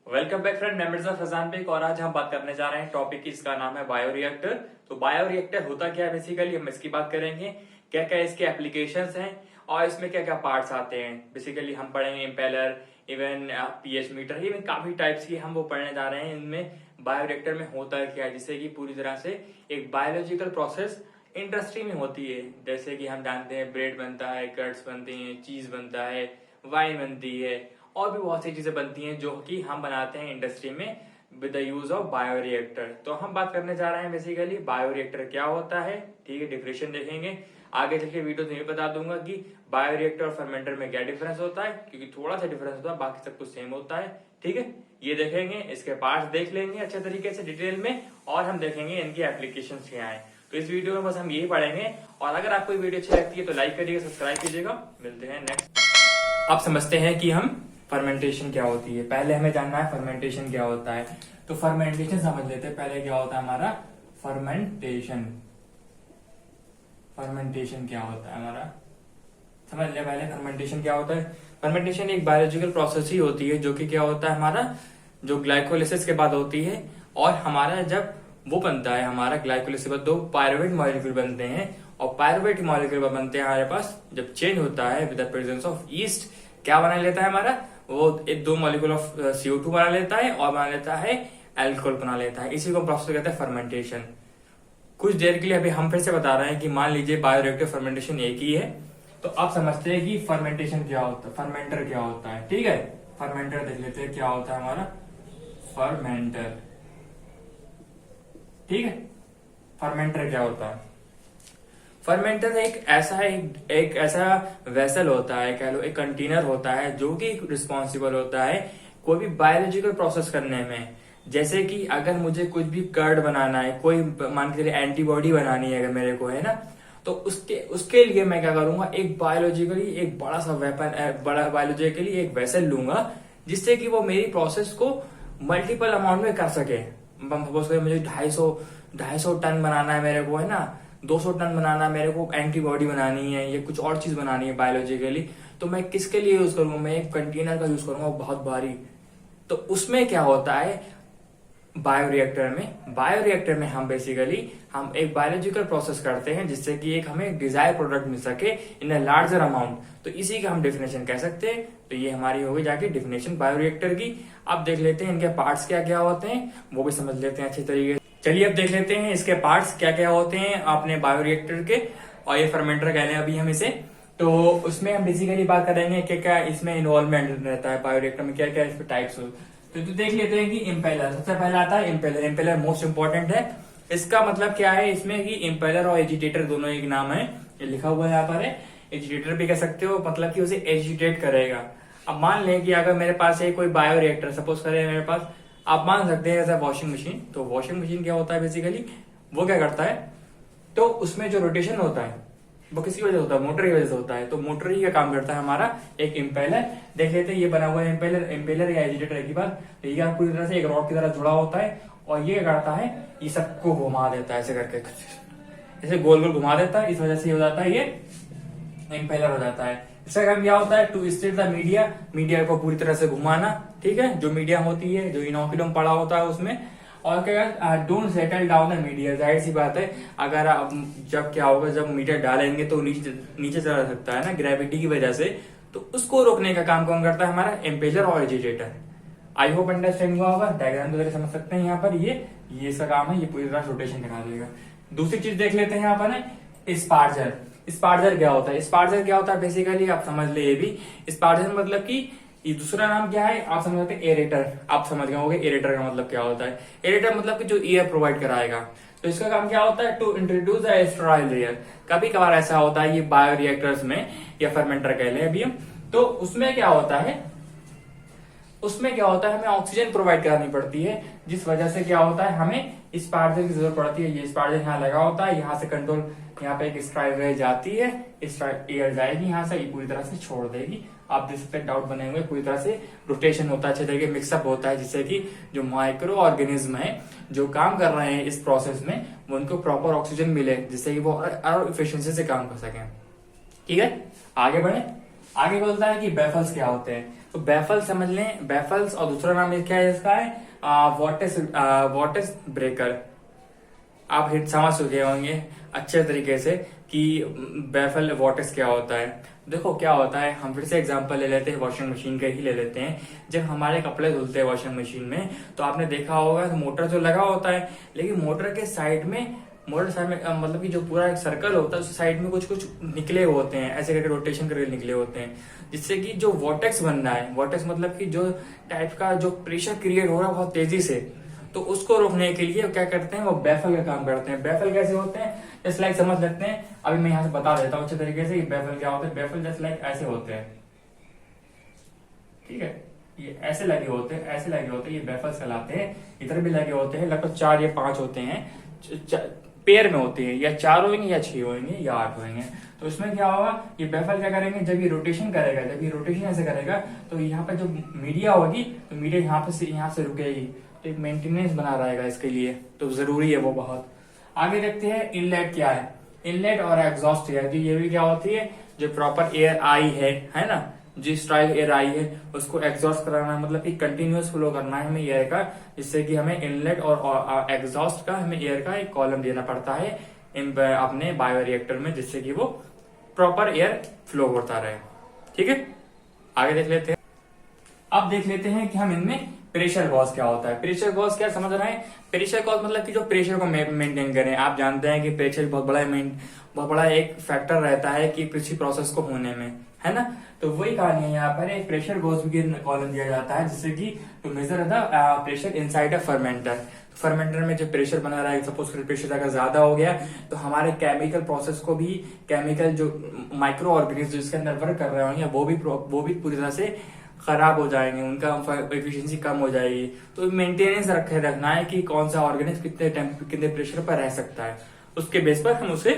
Welcome back friend, मैं Mirza Faizan bag और आज हम बात करने जा रहे हैं टॉपिक की, इसका नाम है बायोरिएक्टर। तो बायोरिएक्टर होता क्या है बेसिकली, हम इसकी बात करेंगे। क्या क्या इसके एप्लीकेशंस हैं और इसमें क्या क्या पार्ट्स आते हैं। बेसिकली हम पढ़ेंगे impeller, even pH meter, even काफी टाइप्स की हम वो पढ़ने जा रहे हैं। इनमें बायोरिएक्टर में होता है क्या है, जिससे कि पूरी तरह से एक बायोलॉजिकल प्रोसेस इंडस्ट्री में होती है। जैसे कि हम जानते हैं ब्रेड बनता है, कर्ड्स बनते हैं, चीज बनता है, वाइन बनती है और भी बहुत सी चीजें बनती हैं जो कि हम बनाते हैं इंडस्ट्री में with the use of bioreactor. तो हम बात करने जा रहे हैं बेसिकली बायोरिएक्टर क्या होता है। ठीक है, डिफिनेशन देखेंगे। आगे चल के वीडियो में बता दूंगा कि बायोरिएक्टर और फर्मेंटर में क्या डिफरेंस होता है, क्योंकि थोड़ा सा डिफरेंस होता है, बाकी सब कुछ सेम होता है। ठीक है, ये देखेंगे, इसके पार्ट्स देख लेंगे अच्छे तरीके से डिटेल में, और हम देखेंगे इनकी एप्लीकेशन क्या है। तो इस वीडियो में बस हम यही पढ़ेंगे। और अगर आपको वीडियो अच्छी लगती है तो लाइक करिएगा, सब्सक्राइब कीजिएगा। मिलते हैं नेक्स्ट। अब समझते हैं कि हम फर्मेंटेशन क्या होती है। पहले हमें जानना है फर्मेंटेशन क्या होता है। तो फर्मेंटेशन समझ लेते हैं पहले क्या होता है हमारा फर्मेंटेशन। फर्मेंटेशन क्या होता है हमारा, समझ लिया पहले फर्मेंटेशन क्या होता है। फर्मेंटेशन एक बायोलॉजिकल प्रोसेस ही होती है जो कि क्या होता है हमारा, जो ग्लाइकोलिसिस के बाद होती है। और हमारा जब वो बनता है, हमारा ग्लाइकोलिसिस के बाद दो पायरुवेट मॉलिक्यूल बनते हैं, और पायरुवेट मॉलिक्यूल बनते हैं हमारे पास जब चेंज होता है with the presence of east, क्या बना लेता है हमारा, वो एक दो मॉलिक्यूल ऑफ CO2 बना लेता है और बना लेता है अल्कोहल बना लेता है। इसी को प्रोसेस कहते हैं फर्मेंटेशन। कुछ देर के लिए अभी हम फिर से बता रहे हैं कि मान लीजिए बायोरिएक्टर फर्मेंटेशन एक ही है, तो आप समझते हैं कि फर्मेंटेशन क्या होता है, फर्मेंटर क्या होता है। ठीक है, फर्मेंटर देख लेते हैं क्या होता है हमारा फर्मेंटर। ठीक है, फर्मेंटर क्या होता है। फर्मेंटर एक ऐसा वेसल होता है, कह लो एक कंटेनर होता है जो कि रिस्पॉन्सिबल होता है कोई भी बायोलॉजिकल प्रोसेस करने में। जैसे कि अगर मुझे कुछ भी कर्ड बनाना है, कोई मान के चलिए एंटीबॉडी बनानी है अगर मेरे को, है ना, तो उसके लिए मैं क्या करूंगा, एक बायोलॉजिकली एक बड़ा सा वेपन, बड़ा बायोलॉजिकली एक वेसल लूंगा, जिससे कि वो मेरी प्रोसेस को मल्टीपल अमाउंट में कर सके। सपोज करें मुझे 250 टन बनाना है मेरे को, है ना, 200 टन बनाना है मेरे को, एंटीबॉडी बनानी है या कुछ और चीज बनानी है बायोलॉजिकली, तो मैं किसके लिए यूज करूंगा, मैं एक कंटेनर का यूज करूंगा बहुत भारी। तो उसमें क्या होता है बायोरिएक्टर में हम बेसिकली हम एक बायोलॉजिकल प्रोसेस करते हैं जिससे कि एक हमें डिजायर प्रोडक्ट मिल सके इन अ लार्जर अमाउंट। तो इसी का हम डेफिनेशन कह सकते हैं। तो ये हमारी होगी जाके डेफिनेशन बायोरिएक्टर की। अब देख लेते हैं इनके पार्ट्स क्या क्या होते हैं, वो भी समझ लेते हैं अच्छे तरीके से। चलिए अब देख लेते हैं इसके पार्ट्स क्या क्या होते हैं अपने बायोरिएक्टर के। और ये फर्मेंटर कह रहे हैं अभी हम इसे। तो उसमें हम बेसिकली बात करेंगे क्या क्या इसमें इन्वॉल्वमेंट रहता है बायोरिएक्टर में, क्या क्या इसमें टाइप्स हो। तो देख लेते हैं कि इम्पेलर सबसे पहले आता है। इम्पेलर मोस्ट इंपॉर्टेंट है। इसका मतलब क्या है इसमें कि इम्पेलर और एजिटेटर दोनों एक नाम है, ये लिखा हुआ है यहाँ पर है। एजिटेटर भी कह सकते हो, मतलब कि उसे एजिटेट करेगा। अब मान लें कि अगर मेरे पास है कोई बायोरिएक्टर, सपोज करें मेरे पास, आप मान सकते हैं एज वॉशिंग मशीन। तो वॉशिंग मशीन क्या होता है बेसिकली, वो क्या करता है, तो उसमें जो रोटेशन होता है वो किसकी वजह से होता है, मोटर की वजह से होता है। तो मोटर ही का काम करता है हमारा एक इम्पेलर। देख लेते हैं ये बना हुआ है इम्पेलर या एजिटेटर की बात। तो ये पूरी तरह से एक रॉड की तरह जुड़ा होता है, और ये क्या करता है, ये सबको घुमा देता है ऐसे करके, ऐसे गोल गोल घुमा देता है। इस वजह से हो जाता है ये इम्पेलर हो जाता है। इसका काम क्या होता है, टू स्टीर द मीडिया को पूरी तरह से घुमाना। ठीक है, जो मीडिया होती है, जो इनोकुलम पड़ा होता है उसमें। और क्या, don't settle down the media. जाहिर सी बात है, अगर आप जब क्या होगा, जब मीटर डालेंगे तो नीचे चला सकता है ना ग्रेविटी की वजह से। तो उसको रोकने का काम कौन करता है, हमारा इम्पेलर और एजिटेटर। आई होप अंडरस्टैंड हुआ होगा, डायग्राम तो समझ सकते हैं यहाँ पर। ये इसका काम है, ये पूरी तरह रोटेशन दिखा देगा। दूसरी चीज देख लेते हैं यहाँ पर है स्पार्जर। स्पार्जर क्या होता है, स्पार्जर क्या होता है बेसिकली आप समझ ले। ये भी स्पार्जर मतलब कि ये दूसरा नाम क्या है, आप समझ सकते हैं एरेटर। आप समझ गए होंगे एरेटर का मतलब क्या होता है। एरेटर मतलब कि जो एयर प्रोवाइड कराएगा। तो इसका काम क्या होता है, to introduce the sterile layer. कभी कभार ऐसा होता है ये बायोरिएक्टर्स में, या फर्मेंटर कह लें अभी हम, तो उसमें क्या होता है, हमें ऑक्सीजन प्रोवाइड करानी पड़ती है, जिस वजह से क्या होता है हमें स्पार्जर की जरूरत पड़ती है। ये स्पार्जर यहाँ लगा होता है, यहाँ से कंट्रोल, यहाँ पे एक स्ट्राइल जाती है, एयर जाएगी यहाँ से, ये पूरी तरह से छोड़ देगी। आप देख सकते हैं डाउट बने हुए, पूरी तरह से रोटेशन होता है, अच्छे तरीके मिक्सअप होता है, जिससे कि जो माइक्रो ऑर्गेनिज्म है जो काम कर रहे हैं इस प्रोसेस में, वो उनको प्रॉपर ऑक्सीजन मिले, जिससे कि वो और इफिशियंसी से काम कर सकें। ठीक है, आगे बढ़े। आगे बोलता है कि बेफल्स क्या होते हैं। तो बेफल्स समझ लें, बेफल्स और दूसरा नाम क्या है इसका है वॉटिस ब्रेकर। आप हिट समझ चुके होंगे अच्छे तरीके से कि बेफल वॉटिस क्या होता है। देखो क्या होता है, हम फिर से एग्जांपल ले लेते हैं, वॉशिंग मशीन का ही ले लेते हैं। जब हमारे कपड़े धुलते हैं वॉशिंग मशीन में, तो आपने देखा होगा तो मोटर तो लगा होता है, लेकिन मोटर के साइड में मतलब कि जो पूरा एक सर्कल होता है उस साइड में कुछ कुछ निकले होते हैं, ऐसे करके रोटेशन करके निकले होते हैं, जिससे कि जो वॉटेक्स बन रहा है, वॉटेक्स मतलब कि जो टाइप का जो प्रेशर क्रिएट हो रहा है बहुत तेजी से, तो उसको रोकने के लिए क्या करते हैं, वो बेफल का काम करते हैं। बेफल कैसे होते हैं, जस्ट लाइक समझ लेते हैं, अभी मैं यहाँ से बता देता हूँ अच्छे तरीके से बेफल क्या होते हैं। बेफल जस्ट लाइक ऐसे होते हैं, ठीक है, ये ऐसे लगे होते हैं, ऐसे लगे होते हैं, ये बेफल्स कहलाते हैं। इधर भी लगे होते हैं, लगभग 4 या 5 होते हैं, पेयर में होते हैं, या 4 होंगे या 6 होंगे या 8 होंगे। तो इसमें क्या होगा, ये बेफल क्या करेंगे, जब ये रोटेशन करेगा, जब ये रोटेशन ऐसे करेगा, तो यहाँ पे जो मीडिया होगी, तो मीडिया यहाँ से रुकेगी, तो एक मेंटेनेंस बना रहेगा इसके लिए, तो जरूरी है वो बहुत। आगे देखते हैं इनलेट क्या है। इनलेट और एग्जॉस्ट है, तो ये भी क्या होती है, जो प्रॉपर एयर आई है ना, जिस स्टाइल एयर आई है उसको एग्जॉस्ट कराना, मतलब कि कंटिन्यूअस फ्लो करना है हमें एयर का, जिससे कि हमें इनलेट और एग्जॉस्ट का हमें एयर का एक कॉलम देना पड़ता है अपने बायोरिएक्टर में, जिससे कि वो प्रॉपर एयर फ्लो होता रहे। ठीक है, आगे देख लेते हैं। अब देख लेते हैं कि हम इनमें प्रेशर गॉज क्या होता है। प्रेशर गॉज क्या समझ रहे हैं, प्रेशर गॉज मतलब कि जो प्रेशर को मेंटेन करें। आप जानते हैं कि प्रेशर बहुत बड़ा एक फैक्टर रहता है कि किसी प्रोसेस को होने में, है ना। तो वही कहानी है, यहाँ पर एक प्रेशर गॉज भी कॉलम दिया जाता है, जिससे कि to measure the pressure inside a fermenter. Fermenter में जो प्रेशर बना रहा है, सपोज प्रेशर अगर ज्यादा हो गया, तो हमारे केमिकल प्रोसेस को भी, केमिकल जो माइक्रो ऑर्गेनिज्म जिसके अंदर वर्क कर रहे होंगे, वो भी पूरी तरह से खराब हो जाएंगे, उनका एफिशिएंसी कम हो जाएगी। तो मेंटेनेंस रखना है कि कौन सा ऑर्गेनिज्म कितने प्रेशर पर रह सकता है, उसके बेस पर हम उसे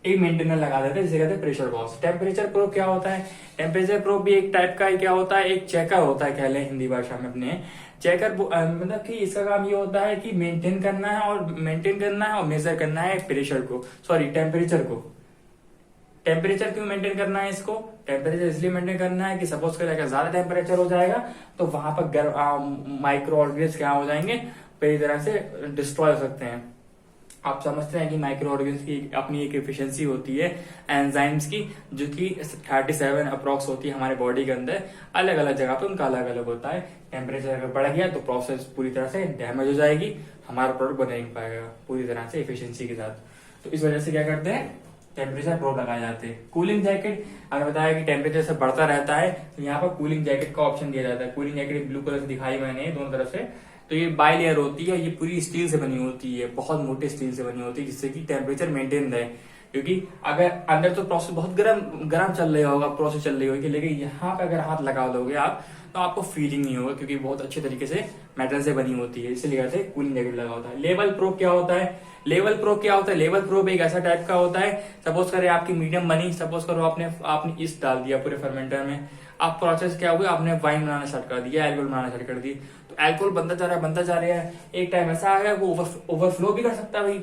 एक मेंटेनर लगा देते हैं, जिसे कहते हैं प्रेशर गॉज। टेम्परेचर प्रोब क्या होता है, टेम्परेचर प्रोब भी एक टाइप का क्या होता है, एक चेकर होता है, कह लें हिंदी भाषा में अपने। चेकर मतलब कि इसका काम ये होता है कि मेंटेन करना है और मेजर करना है प्रेशर को, सॉरी टेम्परेचर को। टेम्परेचर क्यों मेंटेन करना है इसको, टेम्परेचर इसलिए मेंटेन करना है कि सपोज करें अगर ज्यादा टेम्परेचर हो जाएगा, तो वहां पर माइक्रो ऑर्गेनिज्म क्या हो जाएंगे, पूरी तरह से डिस्ट्रॉय हो सकते हैं। आप समझते हैं कि माइक्रो ऑर्गेनिज्म की अपनी एक एफिशिएंसी होती है एंजाइम्स की, जो कि 37 अप्रॉक्स होती है हमारे बॉडी के अंदर, अलग अलग जगह पे उनका अलग अलग होता है। टेम्परेचर अगर बढ़ गया तो प्रोसेस पूरी तरह से डैमेज हो जाएगी, हमारा प्रोडक्ट बन नहीं पाएगा पूरी तरह से एफिशिएंसी के साथ। तो इस वजह से क्या करते हैं, टेम्परेचर प्रोब लगाए जाते हैं। कूलिंग जैकेट, अगर बताया कि टेम्परेचर से बढ़ता रहता है, तो यहाँ पर कूलिंग जैकेट का ऑप्शन दिया जाता है। कूलिंग जैकेट ब्लू कलर से दिखाई मैंने दोनों तरफ से, तो ये बाई लेयर होती है, ये पूरी स्टील से बनी होती है, बहुत मोटे स्टील से बनी होती है, जिससे कि टेम्परेचर मेंटेन रहे। क्योंकि अगर अंदर तो प्रोसेस बहुत गर्म चल रहा होगा, प्रोसेस चल रही होगी, लेकिन यहाँ पे अगर हाथ लगा दोगे आप, तो आपको फीलिंग नहीं होगा, क्योंकि बहुत अच्छे तरीके से मेटल से बनी होती है, इसलिए कहते हैं कूलिंग जैकेट लगा होता है। लेवल प्रोब क्या होता है, लेवल प्रोब एक ऐसा टाइप का होता है, सपोज करें आपकी मीडियम बनी, सपोज करो आपने ईस्ट डाल दिया पूरे फर्मेंटर में, आप प्रोसेस क्या हुआ, आपने वाइन बनाना स्टार्ट कर दिया, अल्कोहल बनाना स्टार्ट कर दी, तो अल्कोहल बनता जा रहा है, एक टाइम ऐसा आ गया वो ओवरफ्लो भी कर सकता है भाई।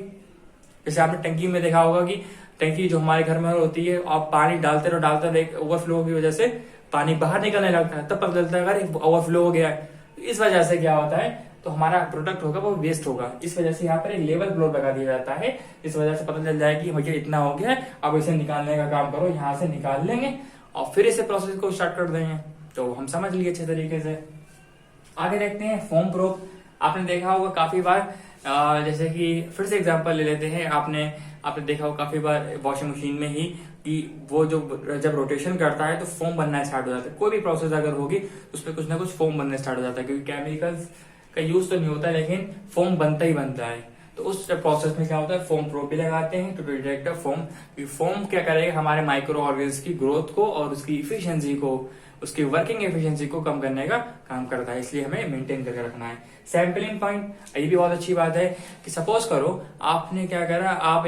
जैसे आपने टंकी में देखा होगा कि टंकी जो हमारे घर में होती है, आप पानी डालते रहो, ओवरफ्लो की वजह से पानी बाहर निकलने लगता है, तब पता चलता है अगर ओवरफ्लो हो गया है। इस वजह से क्या होता है, तो हमारा प्रोडक्ट होगा वो वेस्ट होगा। इस वजह से यहाँ पर एक लेवल प्रोब लगा दिया जाता है, इस वजह से पता चल जाए कि भैया इतना हो गया है, अब इसे निकालने का काम करो, यहाँ से निकाल लेंगे और फिर इसे प्रोसेस को स्टार्ट कर देंगे। तो हम समझ लिए अच्छे तरीके से। आगे देखते हैं फोम प्रोब। आपने देखा होगा काफी बार, जैसे कि फिर से एग्जांपल ले लेते हैं, आपने देखा होगा काफी बार वॉशिंग मशीन में ही कि वो जब रोटेशन करता है तो फोम बनना स्टार्ट हो जाता है। कोई भी प्रोसेस अगर होगी उसमें कुछ ना कुछ फोम बनना स्टार्ट हो जाता है, क्योंकि केमिकल्स का यूज तो नहीं होता है, लेकिन फोम बनता ही बनता है। तो उस प्रोसेस में क्या होता है, फोम प्रोब भी लगाते हैं to detect the foam. Foam क्या करेगा, हमारे माइक्रो ऑर्गेनिज्म की ग्रोथ को और उसकी इफिशियंसी को, उसकी वर्किंग एफिशिएंसी को कम करने का काम करता है, इसलिए हमें मेंटेन करके रखना है। सैंपलिंग पॉइंट, ये भी बहुत अच्छी बात है कि सपोज करो आपने क्या करा, आप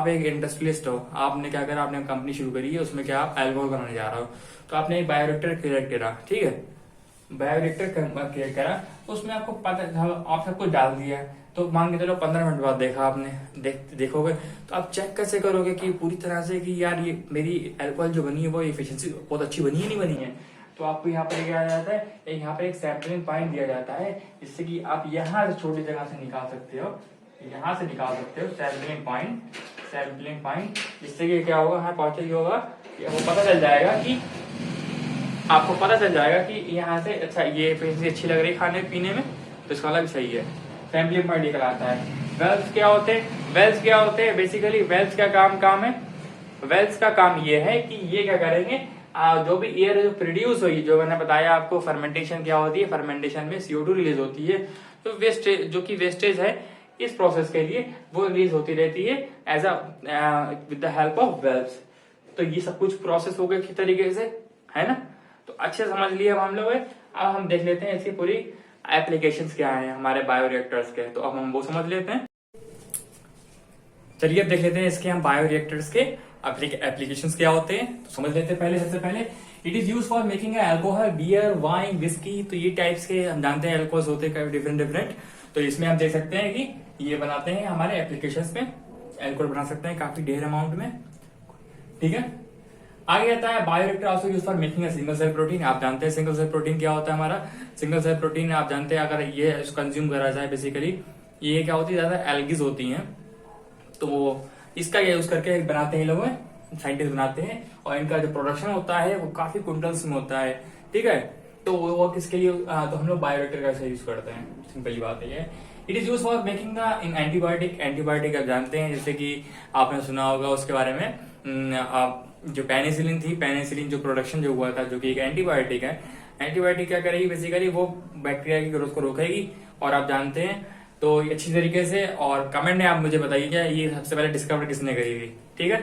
एक इंडस्ट्रियलिस्ट हो, आपने क्या करा, आपने कंपनी शुरू करी है, उसमें क्या आप अल्कोहल बनाने जा रहे हो, तो आपने एक बायोरिएक्टर क्रिएट करा, ठीक है, बायोरिएक्टर क्रिएट करा, तो उसमें आपको पता, आप सब कुछ डाल दिया, तो मान के चलो 15 मिनट बाद देखा आपने, देखोगे तो आप चेक कैसे करोगे कि पूरी तरह से कि यार ये मेरी अल्कोहल जो बनी है वो एफिशिएंसी बहुत अच्छी बनी है नहीं बनी है। तो आपको यहाँ पर क्या जाता है, यहाँ पर एक सैंपलिंग पॉइंट दिया जाता है, जिससे कि आप यहाँ से छोटी जगह से निकाल सकते हो, यहाँ से निकाल सकते हो सैंपलिंग पॉइंट, जिससे कि क्या होगा, यहाँ पहुंचे होगा, वो पता चल जाएगा कि आपको पता चल जाएगा कि यहाँ से अच्छा ये एफिशिएंसी अच्छी लग रही है खाने पीने में, तो इसका मतलब सही है। सैंपलिंग पॉइंट निकल आता है। वेल्स क्या होते हैं, बेसिकली वेल्स का काम है, वेल्स का काम ये है कि ये क्या करेंगे, जो भी एयर जो प्रोड्यूस हुई, जो मैंने बताया आपको फर्मेंटेशन क्या होती है, फर्मेंटेशन में CO2 रिलीज होती है, तो वेस्टेज जो कि वेस्टेज है इस प्रोसेस के लिए वो रिलीज होती रहती है as with the help of valves. तो ये सब कुछ प्रोसेस हो गए किस तरीके से, है ना। तो अच्छे समझ लिए अब हम लोग। अब हम देख लेते हैं इसकी पूरी एप्लीकेशंस क्या है हमारे बायोरिएक्टर्स के, तो अब हम वो समझ लेते हैं। चलिए अब देख लेते हैं इसके हम बायोरिएक्टर्स के एप्लीकेशंस क्या होते हैं, तो समझ लेते हैं। पहले सबसे पहले it is use for making alcohol, beer, wine, whisky. तो ये टाइप्स के हम जानते हैं अल्कोहल्स होते हैं डिफरेंट। तो इसमें आप देख सकते हैं कि ये बनाते हैं हमारे एप्लीकेशंस में, अल्कोहल बना सकते हैं काफी ढेर अमाउंट में, ठीक है। आगे आता है bioreactor also use for making a single cell protein. आप जानते हैं सिंगल सेल प्रोटीन क्या होता है हमारा। सिंगल सेल प्रोटीन आप जानते हैं, अगर ये कंज्यूम करा जाए बेसिकली ये क्या होती है, ज्यादा एल्गीज होती हैं, तो इसका यूज करके बनाते हैं लोग, साइंटिस्ट बनाते हैं, और इनका जो प्रोडक्शन होता है वो काफी क्विंटल्स में होता है, ठीक है। तो वो किसके लिए, तो हम लोग बायोरिएक्टर का यूज करते हैं, सिंपल बात है ये। It is use for making the in antibiotic आप जानते हैं, जैसे कि आपने सुना होगा उसके बारे में, आप जो पेनिसिलिन जो प्रोडक्शन जो हुआ था, जो कि एक एंटीबायोटिक है। एंटीबायोटिक क्या करेगी, बेसिकली वो बैक्टीरिया की ग्रोथ को रोकेगी, और आप जानते हैं तो अच्छी तरीके से। और कमेंट में आप मुझे बताइए क्या ये सबसे पहले डिस्कवर किसने करी थी, ठीक है।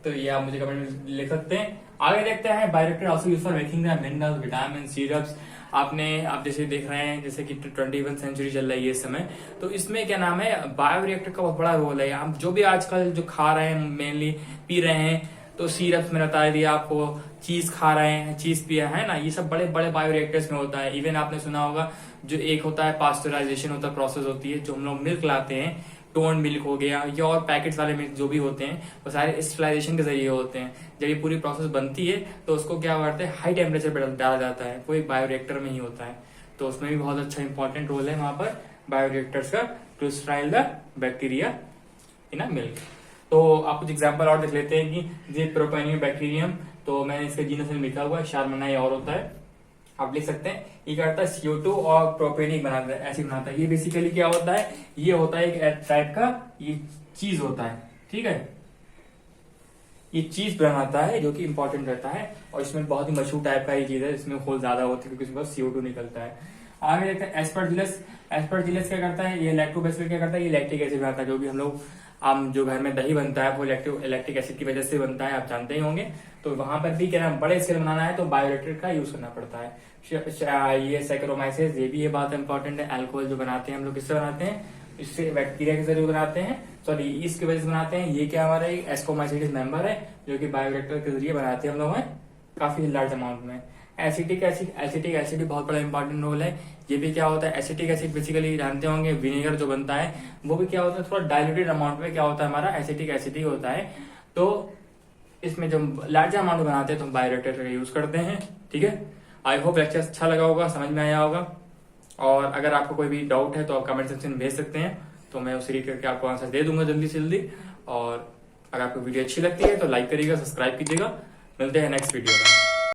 तो ये आप मुझे कमेंट में लिख सकते हैं। आगे देखते हैं bioreactor also use for making the minerals, vitamin, syrups. आप जैसे देख रहे हैं, जैसे कि 21 सेंचुरी चल रही है इस समय, तो इसमें क्या नाम है, बायोरिएक्टर का बहुत बड़ा रोल है। आप जो भी आजकल जो खा रहे हैं, मेनली पी रहे हैं, तो सिरप्स में बता दिया आपको, चीज खा रहे हैं, चीज पिया है ना, ये सब बड़े बड़े बायोरिएक्टर्स में होता है। इवन आपने सुना होगा जो एक होता है पास्चराइजेशन होता है, प्रोसेस होती है, जो हम लोग मिल्क लाते हैं, टोन मिल्क हो गया, या और पैकेट्स वाले मिल्क जो भी होते हैं, वो सारे स्टरलाइजेशन के जरिए होते हैं। जब ये पूरी प्रोसेस बनती है तो उसको क्या करते हैं, हाई टेम्परेचर पर डाला जाता है, वो एक बायोरिएक्टर में ही होता है। तो उसमें भी बहुत अच्छा इंपॉर्टेंट रोल है वहां पर बायोरिएक्टर्स का, to sterile the bacteria in a milk. तो आप कुछ एग्जाम्पल और देख लेते हैं कि जे प्रोपेनियम बैक्टीरियम, तो मैंने इसके जीनस में लिखा हुआ है, शारमनाई और होता है, आप लिख सकते हैं। ये क्या करता है, CO2 और प्रोपेनिक बनाता है, ऐसे बनाता है। ये बेसिकली क्या होता है, ये होता है एक टाइप का ये चीज होता है, ठीक है। ये चीज बनाता है जो कि इंपॉर्टेंट रहता है, और इसमें बहुत ही मशहूर टाइप का ये चीज है, इसमें होल ज्यादा होती है क्योंकि इसमें CO2 निकलता है। आगे देखते हैं एस्परजिलस क्या करता है, ये लैक्टोबैसिलस क्या करता है, ये लैक्टिक एसिड बनाता है, जो भी हम लोग जो घर में दही बनता है वो लैक्टिक एसिड की वजह से बनता है, आप जानते ही होंगे। तो वहां पर भी क्या नाम, बड़े स्केल बनाना है तो बायोरिएक्टर का यूज करना पड़ता है। ये सैकरोमाइसिस, ये भी ये बात इंपॉर्टेंट है। अल्कोहल जो बनाते हैं हम लोग किससे बनाते हैं, इससे बैक्टीरिया के जरिए बनाते हैं, सॉरी ईस्ट की वजह से बनाते हैं। ये क्या हमारा एस्कोमाइसिटिस मेंबर है, जो कि बायोरिएक्टर के जरिए बनाते हैं हम लोग काफी लार्ज अमाउंट में। एसिटिक एसिड भी बहुत बड़ा इंपॉर्टेंट रोल है। ये भी क्या होता है, एसिटिक एसिड बेसिकली जानते होंगे, विनेगर जो बनता है वो भी क्या होता है, थोड़ा डाइल्यूटेड अमाउंट में क्या होता है, हमारा एसिटिक एसिड ही होता है। तो इसमें जब लार्ज अमाउंट बनाते हैं तो हम बायोरिएक्टर का यूज करते हैं, ठीक है। आई होप लेक्चर अच्छा लगा होगा, समझ में आया होगा। और अगर आपको कोई भी डाउट है तो आप कमेंट सेक्शन में भेज सकते हैं, तो मैं उसी रीड करके आपको आंसर दे दूंगा जल्दी से जल्दी। और अगर आपको वीडियो अच्छी लगती है तो लाइक करिएगा, सब्सक्राइब कीजिएगा। मिलते हैं नेक्स्ट वीडियो में।